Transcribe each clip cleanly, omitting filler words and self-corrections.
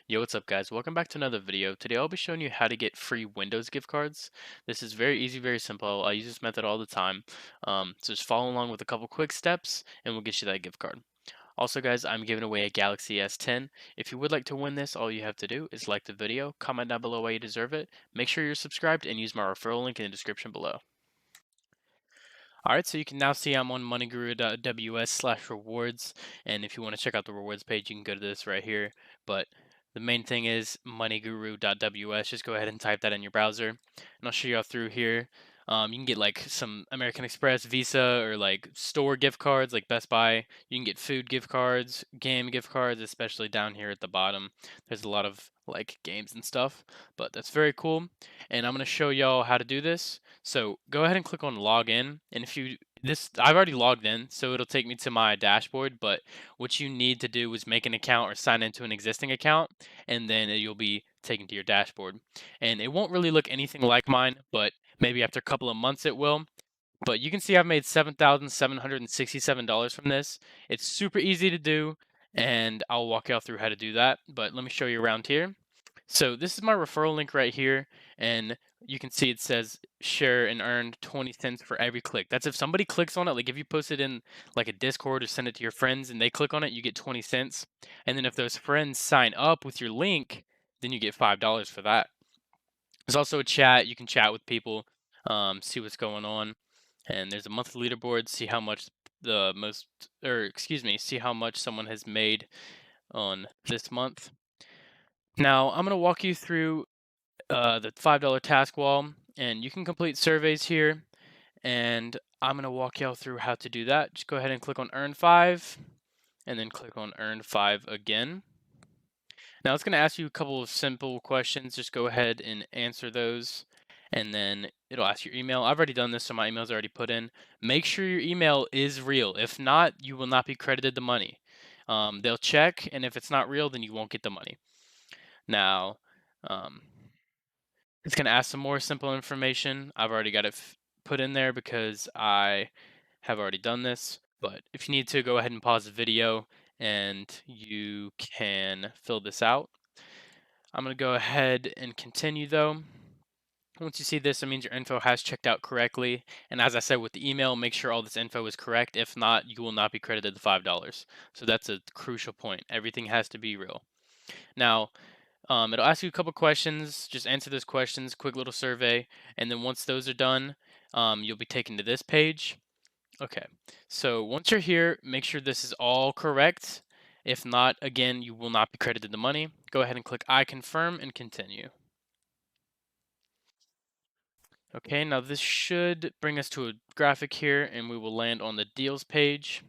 Yo, what's up, guys? Welcome back to another video. Today I'll be showing you how to get free Windows gift cards. This is very easy, very simple. I use this method all the time. So just follow along with a couple quick steps and we'll get you that gift card. Also, guys, I'm giving away a Galaxy S10. If you would like to win this, all you have to do is like the video, comment down below why you deserve it, make sure you're subscribed, and use my referral link in the description below. Alright, so you can now see I'm on moneyguru.ws/rewards, and if you want to check out the rewards page, you can go to this right here. But the main thing is moneyguru.ws. Just go ahead and type that in your browser, and I'll show you all through here. You can get like some American Express, Visa, or like store gift cards like Best Buy. You can get food gift cards, game gift cards, especially down here at the bottom. There's a lot of like games and stuff, but that's very cool. And I'm going to show y'all how to do this. So go ahead and click on login. And if you I've already logged in, so it'll take me to my dashboard. But what you need to do is make an account or sign into an existing account, and then you'll be taken to your dashboard. And it won't really look anything like mine, but maybe after a couple of months it will. But you can see I've made $7,767 from this. It's super easy to do, and I'll walk y'all through how to do that. But let me show you around here. So this is my referral link right here, and you can see it says share and earn 20 cents for every click. That's if somebody clicks on it, like if you post it in like a Discord or send it to your friends and they click on it, you get 20 cents. And then if those friends sign up with your link, then you get $5 for that. There's also a chat. You can chat with people, see what's going on. And there's a monthly leaderboard, see how much see how much someone has made on this month. Now, I'm going to walk you through the $5 task wall, and you can complete surveys here. And I'm going to walk y'all through how to do that. Just go ahead and click on Earn 5, and then click on Earn 5 again. Now, it's going to ask you a couple of simple questions. Just go ahead and answer those, and then it'll ask your email. I've already done this, so my email's already put in. Make sure your email is real. If not, you will not be credited the money. They'll check, and if it's not real, then you won't get the money. Now, um, it's going to ask some more simple information. I've already got it put in there because I have already done this. But if you need to, go ahead and pause the video and you can fill this out. I'm going to go ahead and continue though. Once you see this, it means your info has checked out correctly. And as I said with the email, make sure all this info is correct. If not, you will not be credited the $5. So that's a crucial point. Everything has to be real. Now, it'll ask you a couple questions. Just answer those questions, quick little survey. And then once those are done, you'll be taken to this page. Okay, so once you're here, make sure this is all correct. If not, again, you will not be credited the money. Go ahead and click I confirm and continue. Okay, now this should bring us to a graphic here and we will land on the deals page.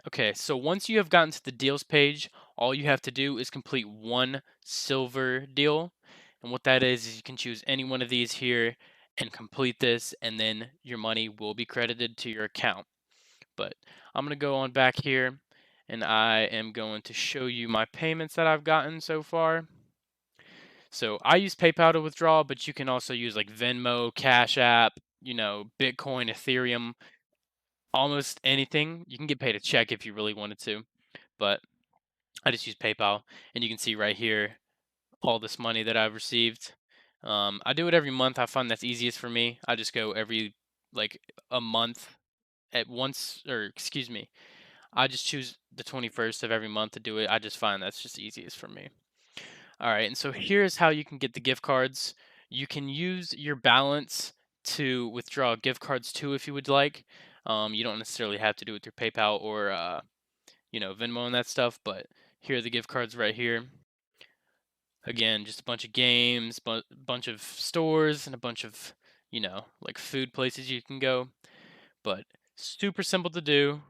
Okay, so once you have gotten to the deals page, all you have to do is complete one silver deal. And what that is you can choose any one of these here and complete this, and then your money will be credited to your account. But I'm going to go on back here and I am going to show you my payments that I've gotten so far. So I use PayPal to withdraw, but you can also use like Venmo, Cash App, Bitcoin, Ethereum, almost anything. You can get paid a check if you really wanted to, but I just use PayPal, and you can see right here all this money that I've received. I do it every month. I find that's easiest for me. I just go every like a month at once, or excuse me, I just choose the 21st of every month to do it. I just find that's just easiest for me. All right, and so here's how you can get the gift cards. You can use your balance to withdraw gift cards too if you would like. You don't necessarily have to do it through PayPal or Venmo and that stuff, but here are the gift cards right here. Again, just a bunch of games, bunch of stores, and a bunch of like food places you can go. But super simple to do.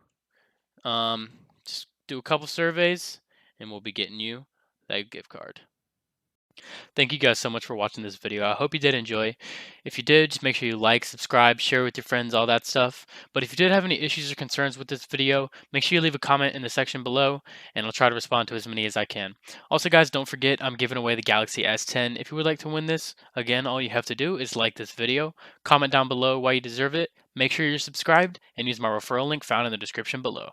Just do a couple surveys, and we'll be getting you that gift card. Thank you guys so much for watching this video. I hope you did enjoy. If you did, just make sure you like, subscribe, share with your friends, all that stuff. But if you did have any issues or concerns with this video, make sure you leave a comment in the section below, and I'll try to respond to as many as I can. Also, guys, don't forget I'm giving away the Galaxy S10. If you would like to win this, again, all you have to do is like this video, comment down below why you deserve it, make sure you're subscribed, and use my referral link found in the description below.